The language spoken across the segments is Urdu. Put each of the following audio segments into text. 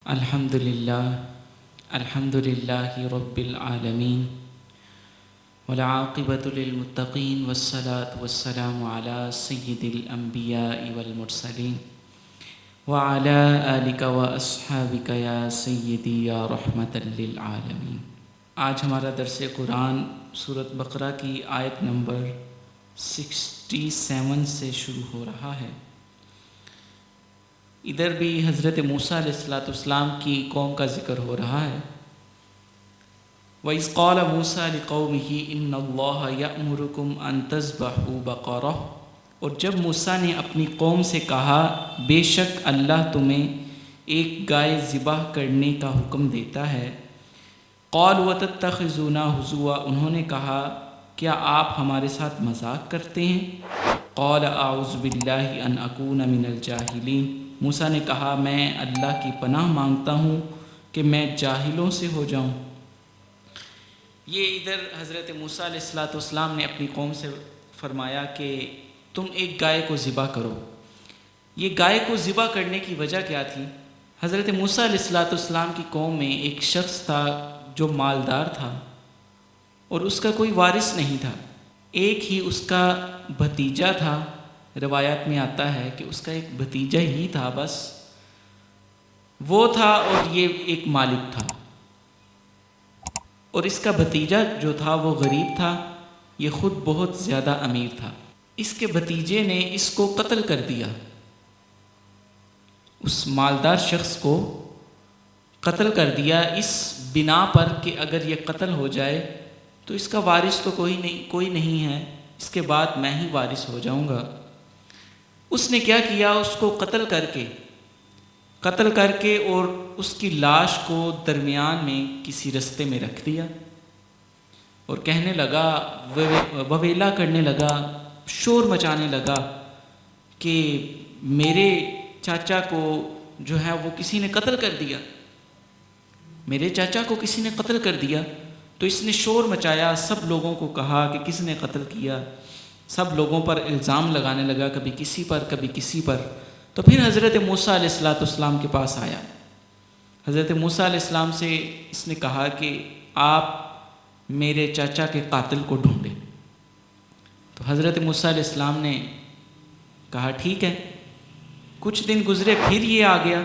الحمد للہ رب العالمین والعاقبۃ للمتقین والصلاة والسلام علی سید الانبیاء والمرسلین وعلی آلک واصحابک یا سیدی یا رحمۃ للعالمین۔ آج ہمارا درس قرآن سورۃ بقرہ کی آیت نمبر 67 سے شروع ہو رہا ہے۔ ادھر بھی حضرت موسیٰ علیہ السلام کی قوم کا ذکر ہو رہا ہے۔ وَإِذْ قَالَ مُوسَىٰ لِقَوْمِهِ إِنَّ اللَّهَ يَأْمُرُكُمْ أَن تَذْبَحُوا بَقَرَةً، اور جب موسیٰ نے اپنی قوم سے کہا بے شک اللہ تمہیں ایک گائے ذبح کرنے کا حکم دیتا ہے۔ قَالُوا وَتَتَّخِذُونَا هُزُوًا، انہوں نے کہا کیا آپ ہمارے ساتھ مذاق کرتے ہیں؟ قَالَ أَعُوذُ بِاللَّهِ أَنْ أَكُونَ مِنَ الْجَاهِلِينَ، موسیٰ نے کہا میں اللہ کی پناہ مانگتا ہوں کہ میں جاہلوں سے ہو جاؤں۔ یہ ادھر حضرت موسیٰ علیہ السلام نے اپنی قوم سے فرمایا کہ تم ایک گائے کو ذبح کرو۔ یہ گائے کو ذبح کرنے کی وجہ کیا تھی؟ حضرت موسیٰ علیہ السلام کی قوم میں ایک شخص تھا جو مالدار تھا اور اس کا کوئی وارث نہیں تھا، ایک ہی اس کا بھتیجا تھا۔ روایات میں آتا ہے کہ اس کا ایک بھتیجا ہی تھا، بس وہ تھا اور یہ ایک مالک تھا، اور اس کا بھتیجا جو تھا وہ غریب تھا، یہ خود بہت زیادہ امیر تھا۔ اس کے بھتیجے نے اس کو قتل کر دیا، اس مالدار شخص کو قتل کر دیا اس بنا پر کہ اگر یہ قتل ہو جائے تو اس کا وارث تو کوئی نہیں ہے، اس کے بعد میں ہی وارث ہو جاؤں گا۔ اس نے کیا کیا، اس کو قتل کر کے اور اس کی لاش کو درمیان میں کسی رستے میں رکھ دیا اور کہنے لگا، وویلا کرنے لگا، شور مچانے لگا کہ میرے چاچا کو جو ہے وہ کسی نے قتل کر دیا، میرے چاچا کو کسی نے قتل کر دیا۔ تو اس نے شور مچایا، سب لوگوں کو کہا کہ کس نے قتل کیا، سب لوگوں پر الزام لگانے لگا، کبھی کسی پر کبھی کسی پر۔ تو پھر حضرت موسیٰ علیہ السلام کے پاس آیا۔ حضرت موسیٰ علیہ السلام سے اس نے کہا کہ آپ میرے چاچا کے قاتل کو ڈھونڈیں۔ تو حضرت موسیٰ علیہ السلام نے کہا ٹھیک ہے۔ کچھ دن گزرے، پھر یہ آ گیا،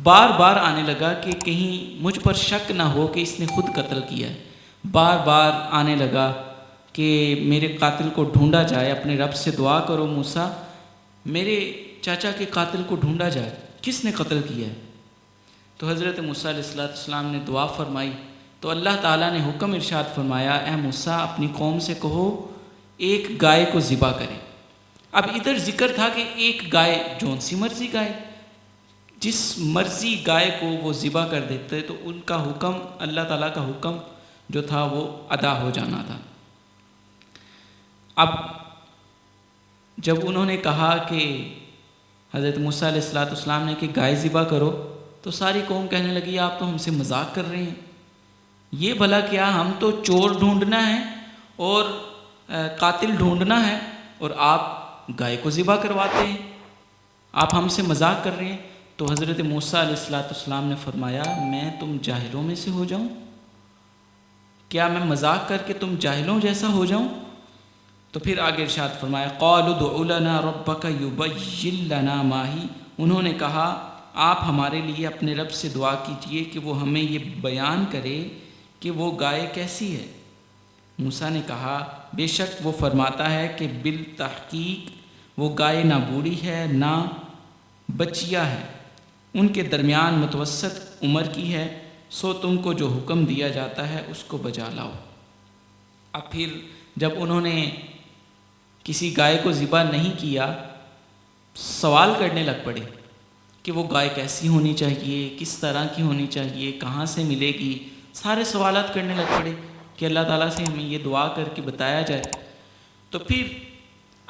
بار بار آنے لگا کہ کہیں مجھ پر شک نہ ہو کہ اس نے خود قتل کیا ہے۔ بار بار آنے لگا کہ میرے قاتل کو ڈھونڈا جائے، اپنے رب سے دعا کرو موسیٰ، میرے چاچا کے قاتل کو ڈھونڈا جائے، کس نے قتل کیا ہے؟ تو حضرت موسیٰ علیہ السلام نے دعا فرمائی تو اللہ تعالیٰ نے حکم ارشاد فرمایا، اے موسیٰ اپنی قوم سے کہو ایک گائے کو ذبح کرے۔ اب ادھر ذکر تھا کہ ایک گائے، جون سی مرضی گائے، جس مرضی گائے کو وہ ذبح کر دیتے تو ان کا حکم، اللہ تعالیٰ کا حکم جو تھا وہ ادا ہو جانا تھا۔ اب جب انہوں نے کہا کہ حضرت موسیٰ علیہ السلام نے کہ گائے ذبح کرو، تو ساری قوم کہنے لگی آپ تو ہم سے مذاق کر رہے ہیں، یہ بھلا کیا، ہم تو چور ڈھونڈنا ہے اور قاتل ڈھونڈنا ہے اور آپ گائے کو ذبح کرواتے ہیں، آپ ہم سے مذاق کر رہے ہیں۔ تو حضرت موسیٰ علیہ السلام نے فرمایا میں تم جاہلوں میں سے ہو جاؤں؟ کیا میں مذاق کر کے تم جاہلوں جیسا ہو جاؤں؟ تو پھر آگے ارشاد فرمایا، قالوا ادع لنا ربک یبین لنا ما ہی، انہوں نے کہا آپ ہمارے لیے اپنے رب سے دعا کیجئے کہ وہ ہمیں یہ بیان کرے کہ وہ گائے کیسی ہے۔ موسیٰ نے کہا بے شک وہ فرماتا ہے کہ بالتحقیق وہ گائے نہ بوڑھی ہے نہ بچیا ہے، ان کے درمیان متوسط عمر کی ہے، سو تم کو جو حکم دیا جاتا ہے اس کو بجا لاؤ۔ اب پھر جب انہوں نے کسی گائے کو ذبح نہیں کیا، سوال کرنے لگ پڑے کہ وہ گائے کیسی ہونی چاہیے، کس طرح کی ہونی چاہیے، کہاں سے ملے گی، سارے سوالات کرنے لگ پڑے کہ اللہ تعالیٰ سے ہمیں یہ دعا کر کے بتایا جائے۔ تو پھر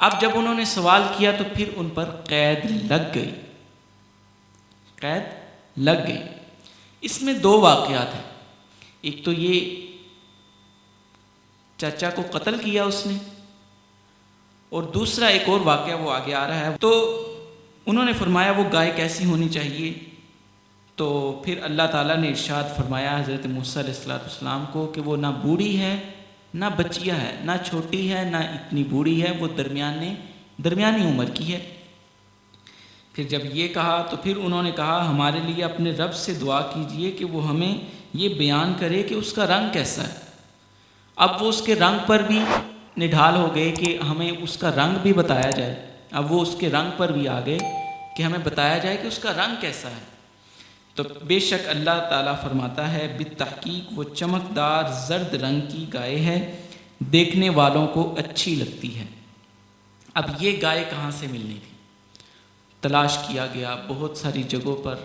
اب جب انہوں نے سوال کیا تو پھر ان پر قید لگ گئی۔ اس میں دو واقعات ہیں، ایک تو یہ چچا کو قتل کیا اس نے، اور دوسرا ایک اور واقعہ وہ آگے آ رہا ہے۔ تو انہوں نے فرمایا وہ گائے کیسی ہونی چاہیے تو پھر اللہ تعالیٰ نے ارشاد فرمایا حضرت موسیٰ علیہ السلام کو کہ وہ نہ بوڑھی ہے نہ بچیا ہے، نہ چھوٹی ہے نہ اتنی بوڑھی ہے، وہ درمیانی عمر کی ہے۔ پھر جب یہ کہا تو پھر انہوں نے کہا ہمارے لیے اپنے رب سے دعا کیجئے کہ وہ ہمیں یہ بیان کرے کہ اس کا رنگ کیسا ہے۔ اب وہ اس کے رنگ پر بھی نڈھال ہو گئے کہ ہمیں اس کا رنگ بھی بتایا جائے۔ اب وہ اس کے رنگ پر بھی آ گئے کہ ہمیں بتایا جائے کہ اس کا رنگ کیسا ہے۔ تو بے شک اللہ تعالیٰ فرماتا ہے بالتحقیق وہ چمکدار زرد رنگ کی گائے ہے، دیکھنے والوں کو اچھی لگتی ہے۔ اب یہ گائے کہاں سے ملنی تھی؟ تلاش کیا گیا، بہت ساری جگہوں پر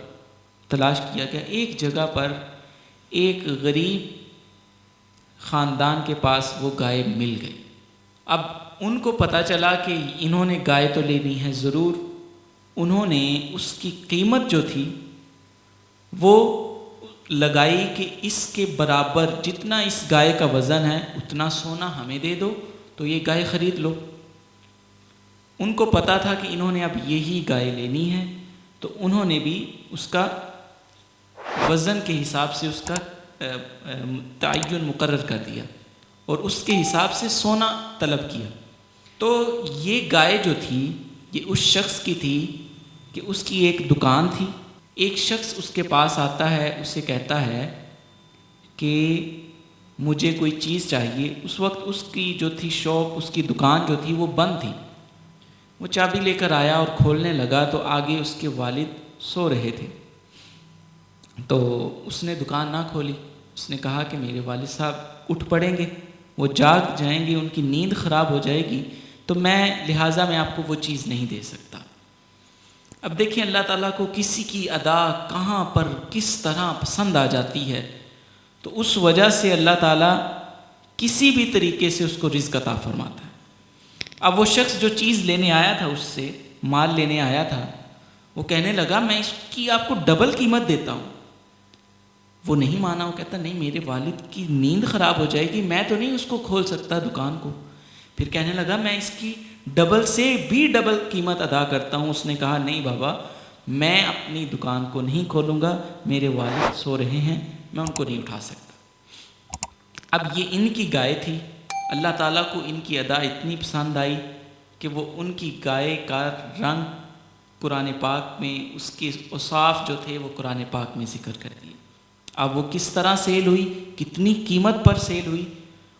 تلاش کیا گیا، ایک جگہ پر ایک غریب خاندان کے پاس وہ گائے مل گئی۔ اب ان کو پتہ چلا کہ انہوں نے گائے تو لینی ہے ضرور، انہوں نے اس کی قیمت جو تھی وہ لگائی کہ اس کے برابر جتنا اس گائے کا وزن ہے اتنا سونا ہمیں دے دو تو یہ گائے خرید لو۔ ان کو پتہ تھا کہ انہوں نے اب یہی گائے لینی ہے، تو انہوں نے بھی اس کا وزن کے حساب سے اس کا تعین مقرر کر دیا اور اس کے حساب سے سونا طلب کیا۔ تو یہ گائے جو تھی یہ اس شخص کی تھی کہ اس کی ایک دکان تھی، ایک شخص اس کے پاس آتا ہے، اسے کہتا ہے کہ مجھے کوئی چیز چاہیے۔ اس وقت اس کی جو تھی شاپ، اس کی دکان جو تھی وہ بند تھی۔ وہ چابی لے کر آیا اور کھولنے لگا تو آگے اس کے والد سو رہے تھے۔ تو اس نے دکان نہ کھولی، اس نے کہا کہ میرے والد صاحب اٹھ پڑیں گے، وہ جاگ جائیں گے، ان کی نیند خراب ہو جائے گی، تو لہٰذا میں آپ کو وہ چیز نہیں دے سکتا۔ اب دیکھیں اللہ تعالیٰ کو کسی کی ادا کہاں پر کس طرح پسند آ جاتی ہے، تو اس وجہ سے اللہ تعالیٰ کسی بھی طریقے سے اس کو رزق عطا فرماتا ہے۔ اب وہ شخص جو چیز لینے آیا تھا، اس سے مال لینے آیا تھا، وہ کہنے لگا میں اس کی آپ کو ڈبل قیمت دیتا ہوں۔ وہ نہیں مانا، وہ کہتا نہیں میرے والد کی نیند خراب ہو جائے گی، میں تو نہیں اس کو کھول سکتا دکان کو۔ پھر کہنے لگا میں اس کی ڈبل سے بھی ڈبل قیمت ادا کرتا ہوں۔ اس نے کہا نہیں بابا، میں اپنی دکان کو نہیں کھولوں گا، میرے والد سو رہے ہیں، میں ان کو نہیں اٹھا سکتا۔ اب یہ ان کی گائے تھی، اللہ تعالیٰ کو ان کی ادا اتنی پسند آئی کہ وہ ان کی گائے کا رنگ قرآن پاک میں، اس کے اوصاف جو تھے وہ قرآن پاک میں ذکر کر دیے۔ اب وہ کس طرح سیل ہوئی، کتنی قیمت پر سیل ہوئی،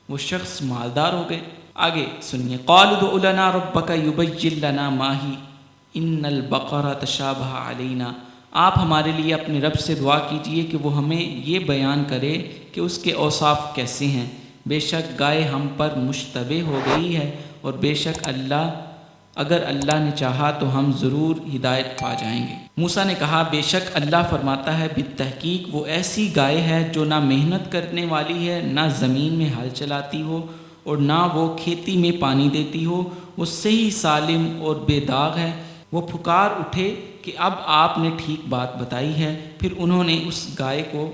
وہ شخص مالدار ہو گئے۔ آگے سنیے، قالوا ادع لنا ربک یبین لنا ما ہی ان البقرہ تشابہ علینا۔ آپ ہمارے لیے اپنے رب سے دعا کیجئے کہ وہ ہمیں یہ بیان کرے کہ اس کے اوصاف کیسے ہیں۔ بے شک گائے ہم پر مشتبہ ہو گئی ہے، اور بے شک اگر اللہ نے چاہا تو ہم ضرور ہدایت پا جائیں گے۔ موسیٰ نے کہا بے شک اللہ فرماتا ہے بالتحقیق وہ ایسی گائے ہے جو نہ محنت کرنے والی ہے، نہ زمین میں ہل چلاتی ہو، اور نہ وہ کھیتی میں پانی دیتی ہو، وہ صحیح سالم اور بے داغ ہے۔ وہ پکار اٹھے کہ اب آپ نے ٹھیک بات بتائی ہے، پھر انہوں نے اس گائے کو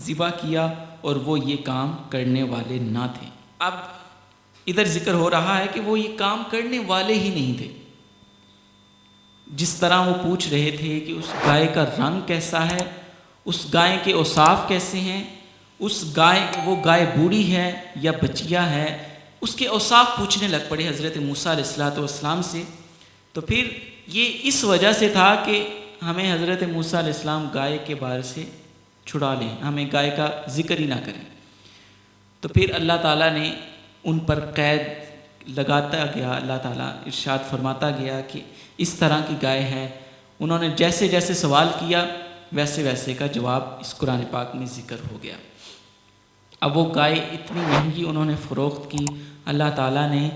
ذبح کیا اور وہ یہ کام کرنے والے نہ تھے۔ اب ادھر ذکر ہو رہا ہے کہ وہ یہ کام کرنے والے ہی نہیں تھے۔ جس طرح وہ پوچھ رہے تھے کہ اس گائے کا رنگ کیسا ہے، اس گائے کے اوصاف کیسے ہیں، وہ گائے بوڑھی ہے یا بچیا ہے، اس کے اوصاف پوچھنے لگ پڑے حضرت موسیٰ علیہ السلام سے۔ تو پھر یہ اس وجہ سے تھا کہ ہمیں حضرت موسیٰ علیہ السلام گائے کے بارے سے چھڑا لیں، ہمیں گائے کا ذکر ہی نہ کریں۔ تو پھر اللہ تعالیٰ نے ان پر قید لگاتا گیا، اللہ تعالیٰ ارشاد فرماتا گیا کہ اس طرح کی گائے ہے۔ انہوں نے جیسے جیسے سوال کیا ویسے ویسے کا جواب اس قرآن پاک میں ذکر ہو گیا۔ اب وہ گائے اتنی مہنگی انہوں نے فروخت کی، اللہ تعالیٰ نے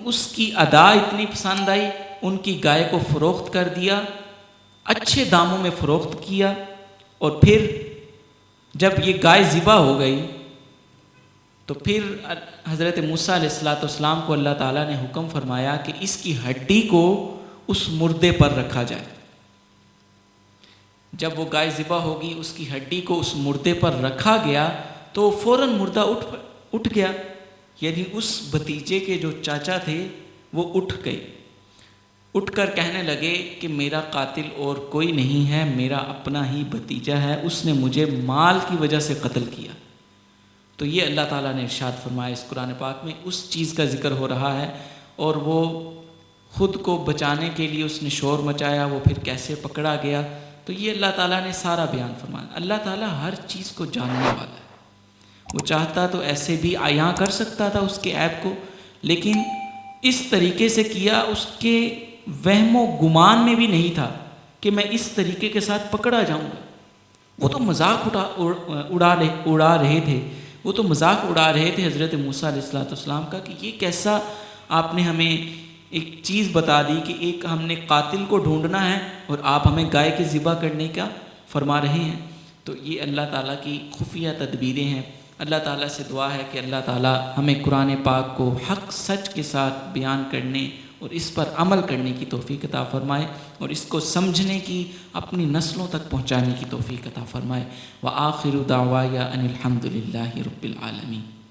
اس کی ادا اتنی پسند آئی، ان کی گائے کو فروخت کر دیا، اچھے داموں میں فروخت کیا۔ اور پھر جب یہ گائے ذبح ہو گئی تو پھر حضرت موسیٰ علیہ السلام کو اللہ تعالیٰ نے حکم فرمایا کہ اس کی ہڈی کو اس مردے پر رکھا جائے۔ جب وہ گائے ذبح ہوگی، اس کی ہڈی کو اس مردے پر رکھا گیا تو فوراً مردہ اٹھ گیا، یعنی اس بھتیجے کے جو چاچا تھے وہ اٹھ گئے۔ اٹھ کر کہنے لگے کہ میرا قاتل اور کوئی نہیں ہے، میرا اپنا ہی بھتیجا ہے، اس نے مجھے مال کی وجہ سے قتل کیا۔ تو یہ اللہ تعالیٰ نے ارشاد فرمایا اس قرآن پاک میں، اس چیز کا ذکر ہو رہا ہے، اور وہ خود کو بچانے کے لیے اس نے شور مچایا، وہ پھر کیسے پکڑا گیا۔ تو یہ اللہ تعالیٰ نے سارا بیان فرمایا۔ اللہ تعالیٰ ہر چیز کو جاننے والا ہے، وہ چاہتا تو ایسے بھی عیاں کر سکتا تھا اس کے عیب کو، لیکن اس طریقے سے کیا، اس کے وہم و گمان میں بھی نہیں تھا کہ میں اس طریقے کے ساتھ پکڑا جاؤں گا۔ وہ تو مذاق اڑا رہے تھے، وہ تو مذاق اڑا رہے تھے حضرت موسیٰ علیہ السلام کا، کہ یہ کیسا آپ نے ہمیں ایک چیز بتا دی کہ ایک ہم نے قاتل کو ڈھونڈنا ہے اور آپ ہمیں گائے کے ذبح کرنے کا فرما رہے ہیں۔ تو یہ اللہ تعالیٰ کی خفیہ تدبیریں ہیں۔ اللہ تعالیٰ سے دعا ہے کہ اللہ تعالیٰ ہمیں قرآن پاک کو حق سچ کے ساتھ بیان کرنے اور اس پر عمل کرنے کی توفیق عطا فرمائے، اور اس کو سمجھنے کی، اپنی نسلوں تک پہنچانے کی توفیق عطا فرمائے۔ وآخر دعوایا ان الحمد للہ رب العالمین۔